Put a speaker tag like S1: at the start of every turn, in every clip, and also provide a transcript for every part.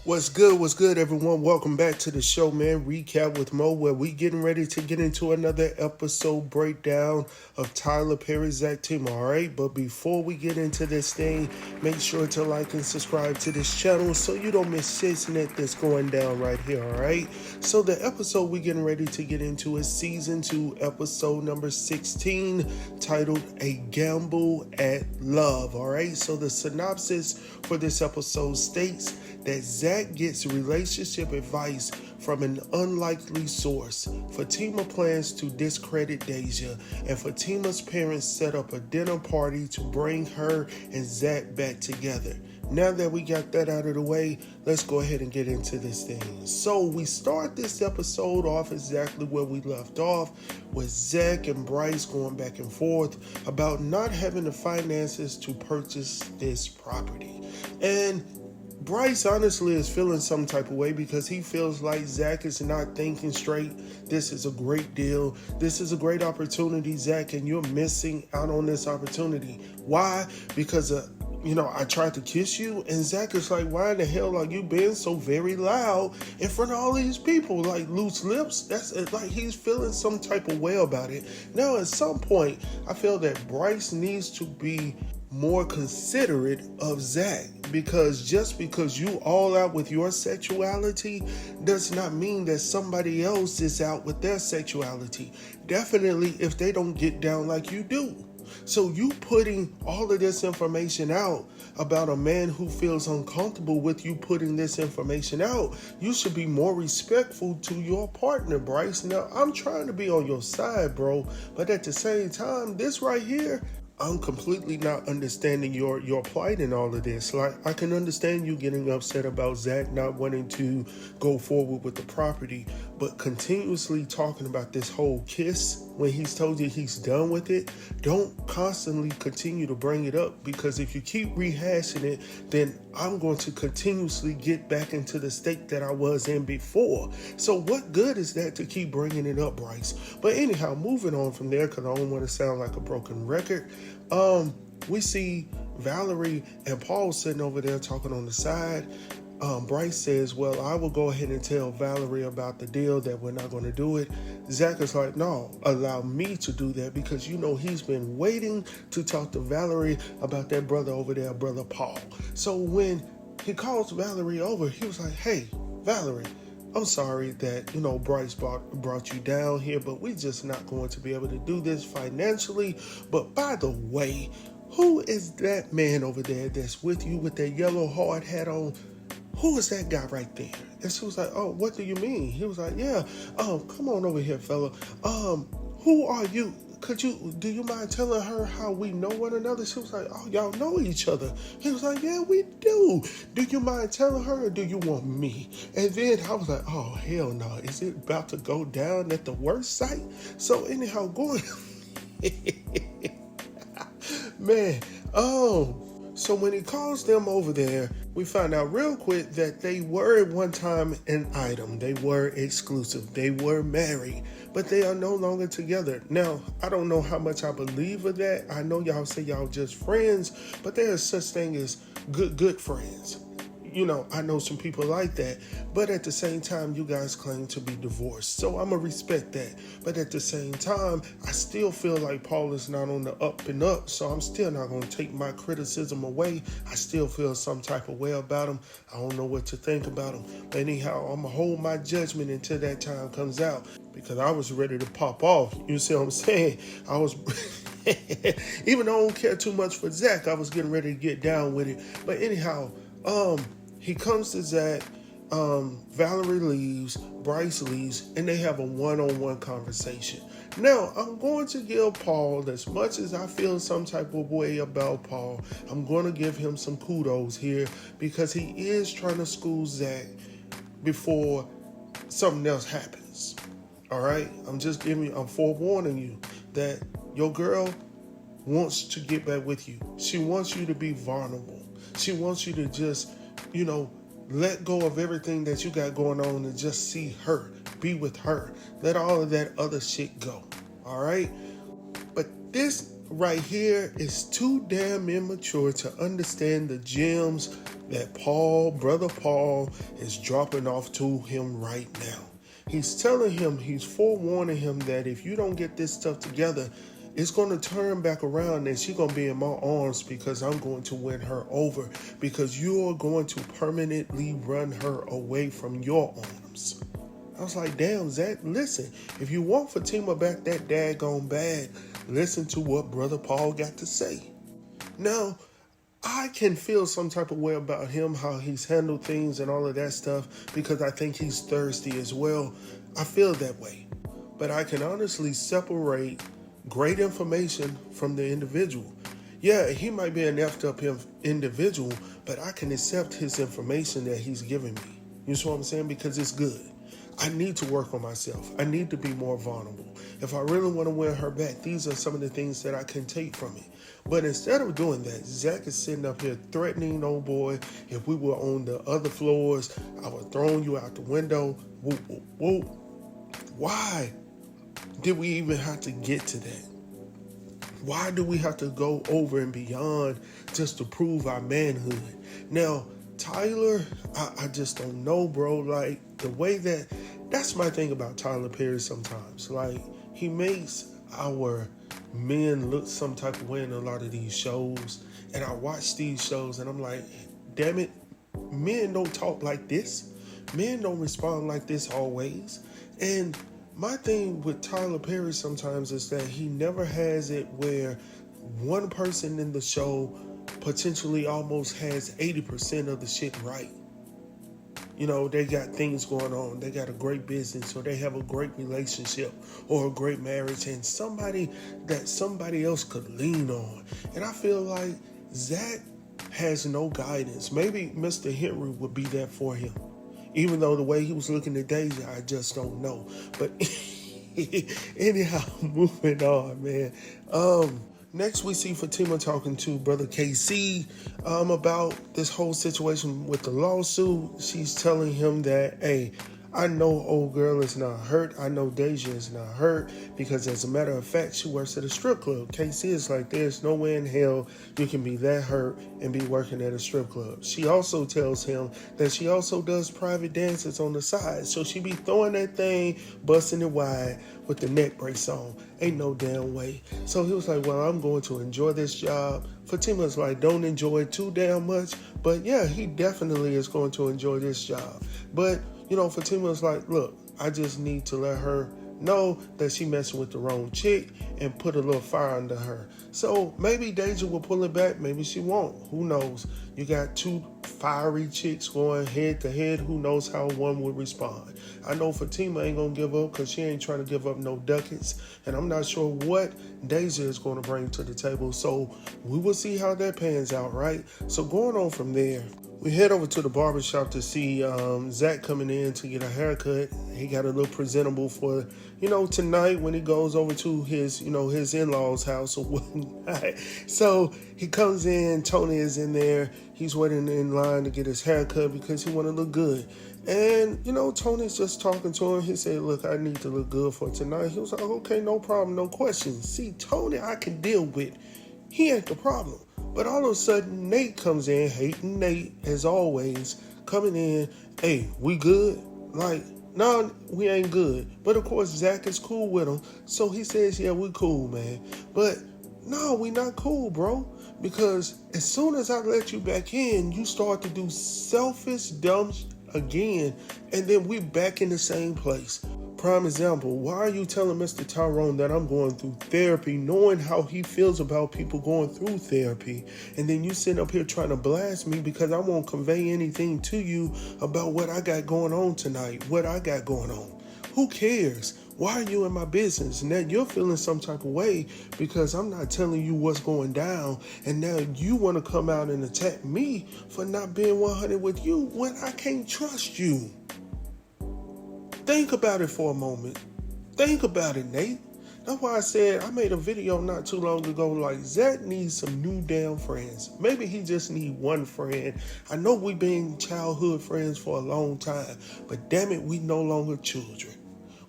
S1: What's good, everyone? Welcome back to the show, man. Recap with Mo, where we getting ready to get into another episode breakdown of Tyler Perry's Zatima, all right? But before we get into this thing, make sure to like and subscribe to this channel so you don't miss shit that's going down right here, all right? So the episode we getting ready to get into is Season 2, Episode number 16, titled A Gamble at Love, all right? So the synopsis for this episode states that Zach gets relationship advice from an unlikely source. Fatima plans to discredit Deja, and Fatima's parents set up a dinner party to bring her and Zach back together. Now that we got that out of the way, let's go ahead and get into this thing. So we start this episode off exactly where we left off, with Zach and Bryce going back and forth about not having the finances to purchase this property. And Bryce honestly is feeling some type of way because he feels like Zach is not thinking straight. This is a great deal. This is a great opportunity, Zach, and you're missing out on this opportunity. Why? Because I tried to kiss you, and Zach is like, why in the hell are you being so very loud in front of all these people? Like, loose lips? That's like he's feeling some type of way about it. Now, at some point, I feel that Bryce needs to be more considerate of Zach, because just because you all out with your sexuality does not mean that somebody else is out with their sexuality. Definitely if they don't get down like you do. So you putting all of this information out about a man who feels uncomfortable with you putting this information out, you should be more respectful to your partner, Bryce. Now, I'm trying to be on your side, bro, but at the same time, this right here, I'm completely not understanding your plight in all of this. Like, I can understand you getting upset about Zach not wanting to go forward with the property, but continuously talking about this whole kiss when he's told you he's done with it, don't constantly continue to bring it up, because if you keep rehashing it, then I'm going to continuously get back into the state that I was in before. So what good is that to keep bringing it up, Bryce? But anyhow, moving on from there, because I don't want to sound like a broken record, we see Valerie and Paul sitting over there talking on the side. Bryce says, well, I will go ahead and tell Valerie about the deal, that we're not going to do it. Zach is like, no, allow me to do that, because he's been waiting to talk to Valerie about that brother over there, brother Paul. So when he calls Valerie over, he was like, hey, Valerie, I'm sorry that, Bryce brought you down here, but we're just not going to be able to do this financially. But by the way, who is that man over there that's with you with that yellow hard hat on? Who is that guy right there? And she was like, oh, what do you mean? He was like, yeah, come on over here, fella. Who are you? Do you mind telling her how we know one another? She was like, oh, y'all know each other. He was like, yeah, we do. Do you mind telling her, or do you want me? And then I was like, oh, hell no. Is it about to go down at the worst site? So anyhow, going, man, so when he calls them over there, we find out real quick that they were at one time an item. They were exclusive. They were married, but they are no longer together. Now, I don't know how much I believe of that. I know y'all say y'all just friends, but there is such thing as good friends. I know some people like that, but at the same time, you guys claim to be divorced. So I'm going to respect that. But at the same time, I still feel like Paul is not on the up and up. So I'm still not going to take my criticism away. I still feel some type of way about him. I don't know what to think about him. But anyhow, I'm going to hold my judgment until that time comes out, because I was ready to pop off. You see what I'm saying? I was... Even though I don't care too much for Zach, I was getting ready to get down with it. But anyhow, he comes to Zach, Valerie leaves, Bryce leaves, and they have a one-on-one conversation. Now, I'm going to give Paul, as much as I feel some type of way about Paul, I'm going to give him some kudos here, because he is trying to school Zach before something else happens. All right? I'm forewarning you that your girl wants to get back with you. She wants you to be vulnerable. She wants you to just, let go of everything that you got going on and just see her, be with her. Let all of that other shit go. All right? But this right here is too damn immature to understand the gems that Brother Paul, is dropping off to him right now. He's telling him, he's forewarning him that if you don't get this stuff together, it's going to turn back around and she's going to be in my arms because I'm going to win her over, because you're going to permanently run her away from your arms. I was like, damn, Zach, listen, if you want Fatima back that daggone bad, listen to what Brother Paul got to say. Now, I can feel some type of way about him, how he's handled things and all of that stuff, because I think he's thirsty as well. I feel that way. But I can honestly separate great information from the individual. Yeah, he might be an effed up individual, but I can accept his information that he's giving me. You see what I'm saying? Because it's good. I need to work on myself. I need to be more vulnerable. If I really want to win her back, these are some of the things that I can take from it. But instead of doing that, Zach is sitting up here threatening old boy. If we were on the other floors, I would throw you out the window. Whoop, whoop, whoop. Why did we even have to get to that? Why do we have to go over and beyond just to prove our manhood? Now, Tyler, I just don't know, bro. Like, the way that's my thing about Tyler Perry sometimes. Like, he makes our men look some type of way in a lot of these shows. And I watch these shows and I'm like, damn it, men don't talk like this. Men don't respond like this always. And my thing with Tyler Perry sometimes is that he never has it where one person in the show potentially almost has 80% of the shit right. You know, they got things going on. They got a great business, or they have a great relationship or a great marriage, and somebody else could lean on. And I feel like Zach has no guidance. Maybe Mr. Henry would be that for him. Even though the way he was looking at Deja, I just don't know. But anyhow, moving on, man. Next, we see Fatima talking to Brother KC about this whole situation with the lawsuit. She's telling him that, hey, I know old girl is not hurt. I know Deja is not hurt because, as a matter of fact, she works at a strip club. KC is like, there's no way in hell you can be that hurt and be working at a strip club. She also tells him that she also does private dances on the side. So she be throwing that thing, busting it wide with the neck brace on. Ain't no damn way. So he was like, well, I'm going to enjoy this job. Fatima's like, don't enjoy it too damn much. But yeah, he definitely is going to enjoy this job. But you know, Fatima's like, look, I just need to let her know that she messing with the wrong chick and put a little fire under her. So maybe Deja will pull it back. Maybe she won't. Who knows? You got two fiery chicks going head to head. Who knows how one would respond? I know Fatima ain't going to give up because she ain't trying to give up no ducats. And I'm not sure what Deja is going to bring to the table. So we will see how that pans out, right? So going on from there, we head over to the barbershop to see Zach coming in to get a haircut. He got a little presentable for, tonight when he goes over to his, his in-laws' house or whatnot. So he comes in, Tony is in there. He's waiting in line to get his haircut because he want to look good. And, Tony's just talking to him. He said, look, I need to look good for tonight. He was like, okay, no problem, no questions. See, Tony, I can deal with. He ain't the problem. But all of a sudden, Nate comes in, hating Nate, as always, coming in, hey, we good? Like, no, we ain't good. But of course, Zach is cool with him. So he says, yeah, we cool, man. But no, we not cool, bro. Because as soon as I let you back in, you start to do selfish, dumb again. And then we back in the same place. Prime example, why are you telling Mr. Tyrone that I'm going through therapy, knowing how he feels about people going through therapy? And then you sit up here trying to blast me because I won't convey anything to you about what I got going on tonight, what I got going on. Who cares? Why are you in my business? Now you're feeling some type of way because I'm not telling you what's going down. And now you want to come out and attack me for not being 100 with you when I can't trust you. Think about it for a moment. Think about it, Nate. That's why I said I made a video not too long ago like Zach needs some new damn friends. Maybe he just need one friend. I know we've been childhood friends for a long time, but damn it, we no longer children.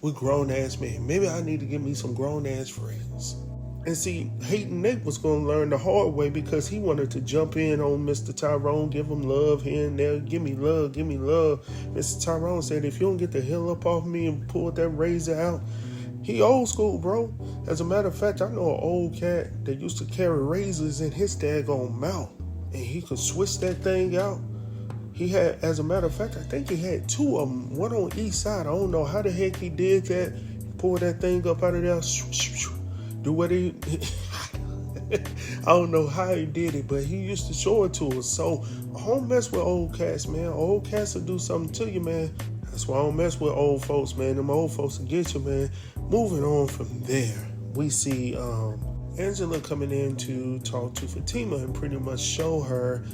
S1: We're grown-ass men. Maybe I need to get me some grown-ass friends. And see, hating Nate was going to learn the hard way because he wanted to jump in on Mr. Tyrone, give him love here and there. Give me love, give me love. Mr. Tyrone said, if you don't get the hell up off me and pull that razor out, he old school, bro. As a matter of fact, I know an old cat that used to carry razors in his daggone mouth. And he could switch that thing out. He had, as a matter of fact, I think he had two of them, one on each side. I don't know how the heck he did that. Pull that thing up out of there. Do what he... I don't know how he did it, but he used to show it to us. So I don't mess with old cats, man. Old cats will do something to you, man. That's why I don't mess with old folks, man. Them old folks will get you, man. Moving on from there, we see Angela coming in to talk to Fatima and pretty much show her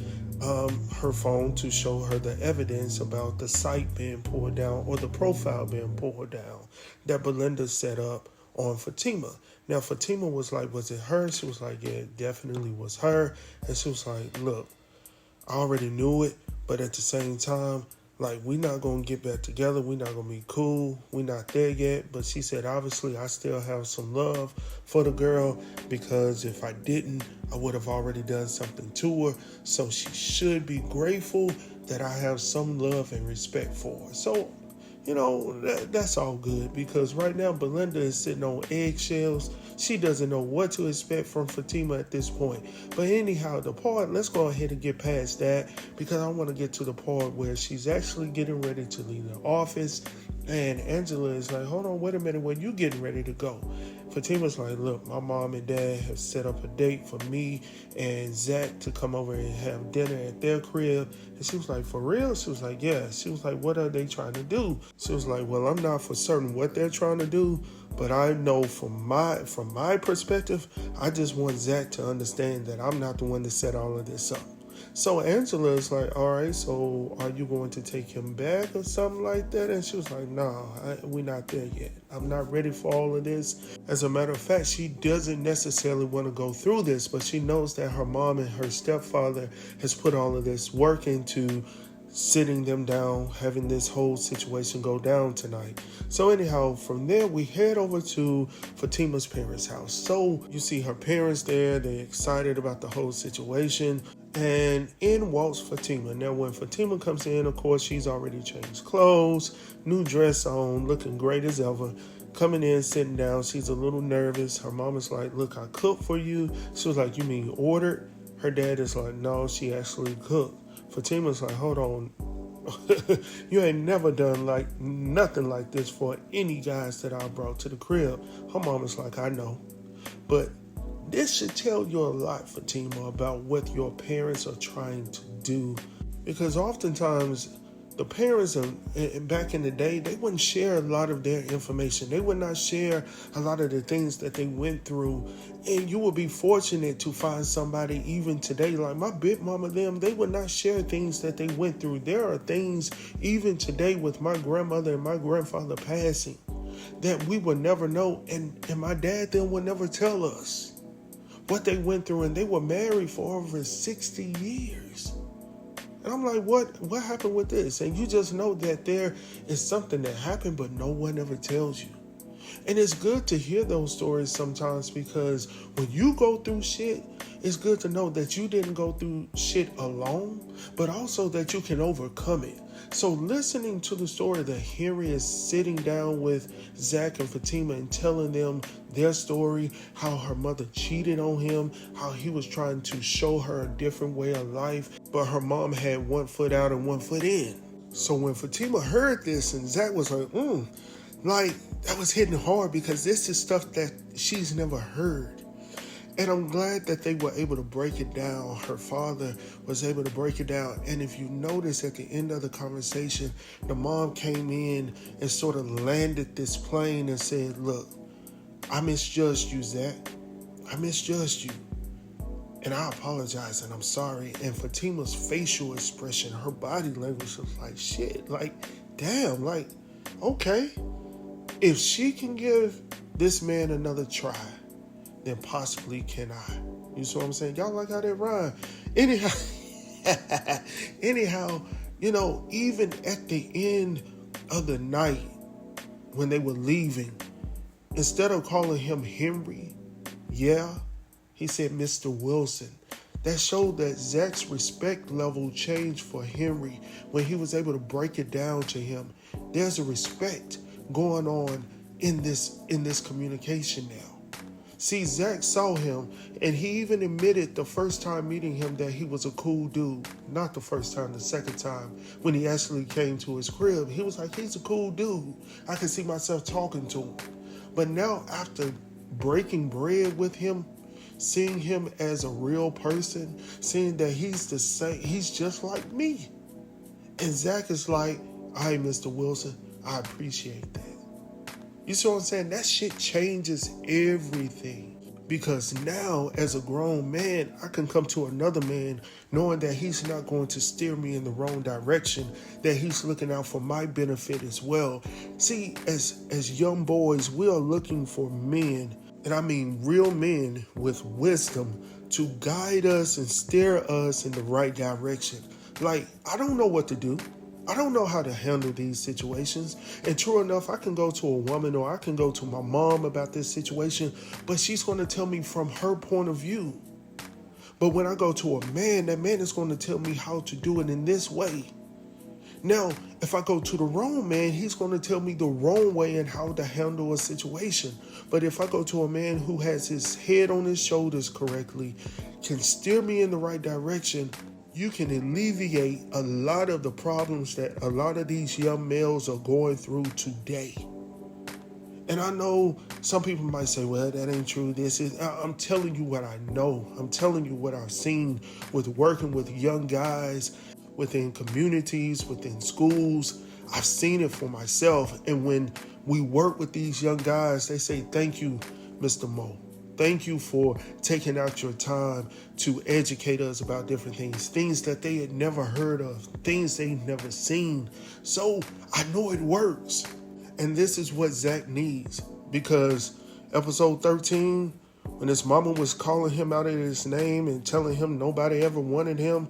S1: her phone to show her the evidence about the site being pulled down or the profile being pulled down that Belinda set up on Fatima. Now, Fatima was like, was it her? She was like, yeah, it definitely was her. And she was like, look, I already knew it, but at the same time, like, we not going to get back together. We not going to be cool. We not there yet. But she said, obviously, I still have some love for the girl because if I didn't, I would have already done something to her. So she should be grateful that I have some love and respect for her. So, you know, that's all good because right now Belinda is sitting on eggshells. She doesn't know what to expect from Fatima at this point. But anyhow, the part, let's go ahead and get past that because I want to get to the part where she's actually getting ready to leave the office. And Angela is like, hold on, wait a minute, when you getting ready to go? Fatima's like, look, my mom and dad have set up a date for me and Zach to come over and have dinner at their crib. And she was like, for real? She was like, yeah. She was like, what are they trying to do? She was like, well, I'm not for certain what they're trying to do, but I know from my perspective, I just want Zach to understand that I'm not the one that set all of this up. So Angela is like, all right, so are you going to take him back or something like that? And she was like, no, we're not there yet. I'm not ready for all of this. As a matter of fact, she doesn't necessarily want to go through this, but she knows that her mom and her stepfather has put all of this work into sitting them down, having this whole situation go down tonight. So anyhow, from there, we head over to Fatima's parents' house. So you see her parents there. They're excited about the whole situation. And in walks Fatima. Now, when Fatima comes in, of course, she's already changed clothes, new dress on, looking great as ever. Coming in, sitting down, she's a little nervous. Her mom is like, look, I cooked for you. She was like, you mean you ordered? Her dad is like, no, she actually cooked. Fatima's like, hold on. You ain't never done like nothing like this for any guys that I brought to the crib. Her mom is like, I know. But this should tell you a lot, Fatima, about what your parents are trying to do. Because oftentimes, the parents back in the day, they wouldn't share a lot of their information. They would not share a lot of the things that they went through. And you would be fortunate to find somebody even today, like my big mama, they would not share things that they went through. There are things even today with my grandmother and my grandfather passing that we would never know. And my dad then would never tell us what they went through. And they were married for over 60 years. And I'm like, what happened with this? And you just know that there is something that happened, but no one ever tells you. And it's good to hear those stories sometimes because when you go through shit, it's good to know that you didn't go through shit alone, but also that you can overcome it. So listening to the story that Henry is sitting down with Zach and Fatima and telling them their story, how her mother cheated on him, how he was trying to show her a different way of life, but her mom had one foot out and one foot in. So when Fatima heard this and Zach was like, like that was hitting hard because this is stuff that she's never heard. And I'm glad that they were able to break it down. Her father was able to break it down. And if you notice at the end of the conversation, the mom came in and sort of landed this plane and said, look, I misjudged you, Zach. I misjudged you. And I apologize and I'm sorry. And Fatima's facial expression, her body language was like, shit, like, damn, like, okay. If she can give this man another try, then possibly can I. You see what I'm saying? Y'all like how that rhyme? Anyhow, you know, even at the end of the night when they were leaving, instead of calling him Henry, Yeah, he said Mr. Wilson. That showed that Zach's respect level changed for Henry when he was able to break it down to him. There's a respect going on in this communication now. See, Zach saw him, and he even admitted the first time meeting him that he was a cool dude. Not the first time, the second time, when he actually came to his crib. He was like, he's a cool dude. I can see myself talking to him. But now, after breaking bread with him, seeing him as a real person, seeing that he's the same, he's just like me. And Zach is like, all right, Mr. Wilson, I appreciate that. You see what I'm saying? That shit changes everything. Because now, as a grown man, I can come to another man knowing that he's not going to steer me in the wrong direction, that he's looking out for my benefit as well. See, as young boys, we are looking for men, and I mean real men with wisdom, to guide us and steer us in the right direction. Like, I don't know what to do. I don't know how to handle these situations. And true enough, I can go to a woman or I can go to my mom about this situation, but she's going to tell me from her point of view. But when I go to a man, that man is going to tell me how to do it in this way. Now, if I go to the wrong man, he's going to tell me the wrong way and how to handle a situation. But if I go to a man who has his head on his shoulders correctly, can steer me in the right direction, you can alleviate a lot of the problems that a lot of these young males are going through today. And I know some people might say, well, that ain't true. I'm telling you what I know. I'm telling you what I've seen with working with young guys within communities, within schools. I've seen it for myself. And when we work with these young guys, they say, thank you, Mr. Mo. Thank you for taking out your time to educate us about different things that they had never heard of, things they'd never seen. So I know it works. And this is what Zach needs, because episode 13, when his mama was calling him out of his name and telling him nobody ever wanted him,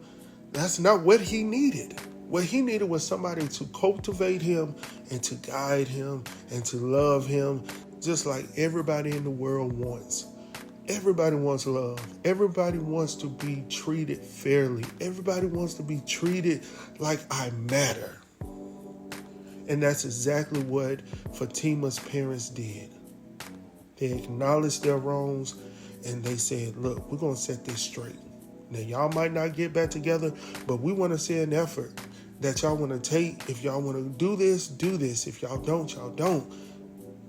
S1: that's not what he needed. What he needed was somebody to cultivate him and to guide him and to love him, just like everybody in the world wants. Everybody wants love. Everybody wants to be treated fairly. Everybody wants to be treated like I matter. And that's exactly what Fatima's parents did. They acknowledged their wrongs and they said, look, we're going to set this straight. Now, y'all might not get back together, but we want to see an effort that y'all want to take. If y'all want to do this, do this. If y'all don't, y'all don't.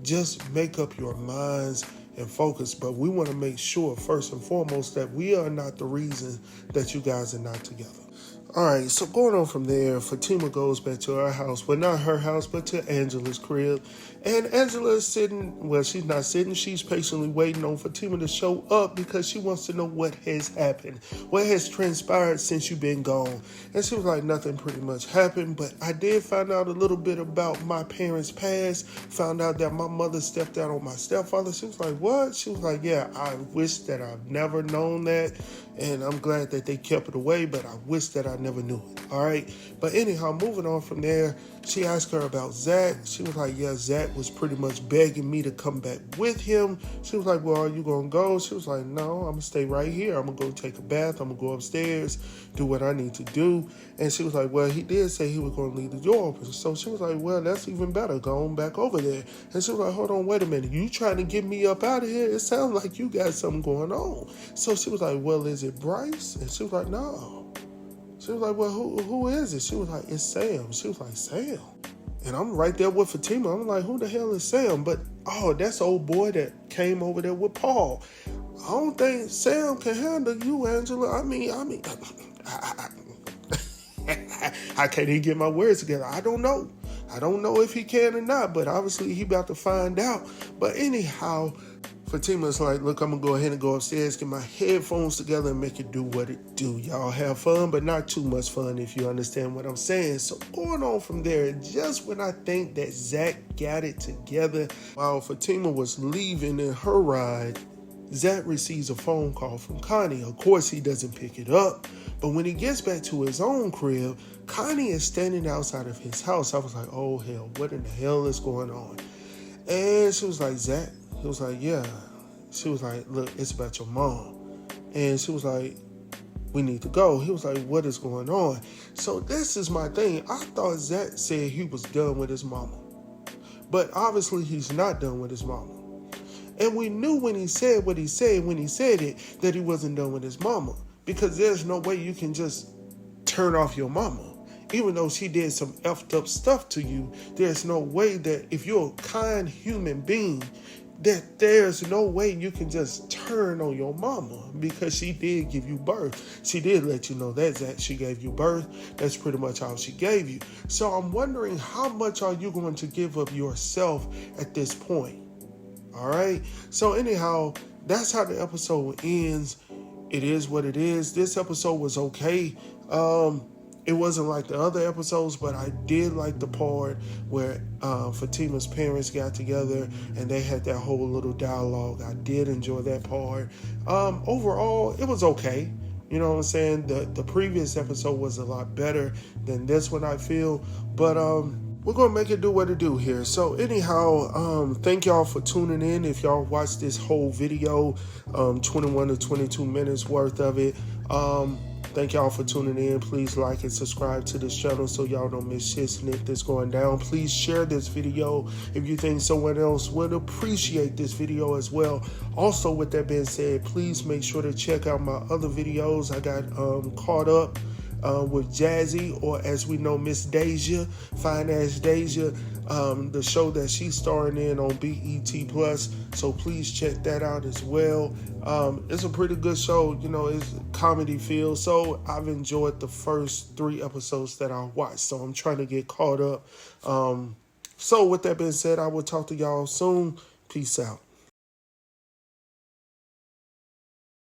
S1: Just make up your minds and focus. But we want to make sure, first and foremost, that we are not the reason that you guys are not together. All right, so going on from there, Fatima goes back to her house, but not her house, but to Angela's crib. And Angela is sitting, well, she's not sitting, she's patiently waiting on Fatima to show up because she wants to know what has happened, what has transpired since you've been gone. And she was like, nothing pretty much happened, but I did find out a little bit about my parents' past, found out that my mother stepped out on my stepfather. She was like, what? She was like, yeah, I wish that I've never known that, and I'm glad that they kept it away, but I wish that I never knew it. All right. But anyhow, moving on from there, she asked her about Zach. She was like, yeah, Zach was pretty much begging me to come back with him. She was like, well, are you going to go? She was like, no, I'm going to stay right here. I'm going to go take a bath. I'm going to go upstairs, do what I need to do. And she was like, well, he did say he was going to leave the door open. So she was like, well, that's even better. Go on back over there. And she was like, hold on, wait a minute. You trying to get me up out of here? It sounds like you got something going on. So she was like, well, is it Bryce? And she was like, no. She was like, well, who is it? She was like, it's Sam. She was like, Sam? And I'm right there with Fatima. I'm like, who the hell is Sam? But, oh, that's old boy that came over there with Paul. I don't think Sam can handle you, Angela. I mean, I can't even get my words together. I don't know. I don't know if he can or not, but obviously he about to find out. But anyhow, Fatima's like, look, I'm going to go ahead and go upstairs, get my headphones together and make it do what it do. Y'all have fun, but not too much fun, if you understand what I'm saying. So going on from there, just when I think that Zach got it together, while Fatima was leaving in her ride, Zach receives a phone call from Connie. Of course, he doesn't pick it up. But when he gets back to his own crib, Connie is standing outside of his house. I was like, oh, hell, what in the hell is going on? And she was like, Zach? He was like, yeah. She was like, look, it's about your mom. And she was like, we need to go. He was like, what is going on? So this is my thing. I thought Zach said he was done with his mama. But obviously he's not done with his mama. And we knew when he said what he said, when he said it, that he wasn't done with his mama. Because there's no way you can just turn off your mama. Even though she did some effed up stuff to you, there's no way that if you're a kind human being, that there's no way you can just turn on your mama, because she did give you birth. She did let you know that she gave you birth. That's pretty much all she gave you. So I'm wondering, how much are you going to give of yourself at this point? All right. So anyhow, that's how the episode ends. It is what it is. This episode was okay. It wasn't like the other episodes, but I did like the part where Fatima's parents got together and they had that whole little dialogue. I did enjoy that part. Overall, it was okay. You know what I'm saying? The previous episode was a lot better than this one, I feel. But we're going to make it do what it do here. So anyhow, thank y'all for tuning in. If y'all watched this whole video, 21 to 22 minutes worth of it, thank y'all for tuning in. Please like and subscribe to this channel so y'all don't miss shit snip that's going down. Please share this video if you think someone else would appreciate this video as well. Also, with that being said, please make sure to check out my other videos. I got caught up with Jazzy, or as we know, Miss Deja, Fine Ass Deja, the show that she's starring in on BET Plus. So please check that out as well. It's a pretty good show. You know, it's comedy feel. So I've enjoyed the first 3 episodes that I watched. So I'm trying to get caught up. So with that being said, I will talk to y'all soon. Peace out.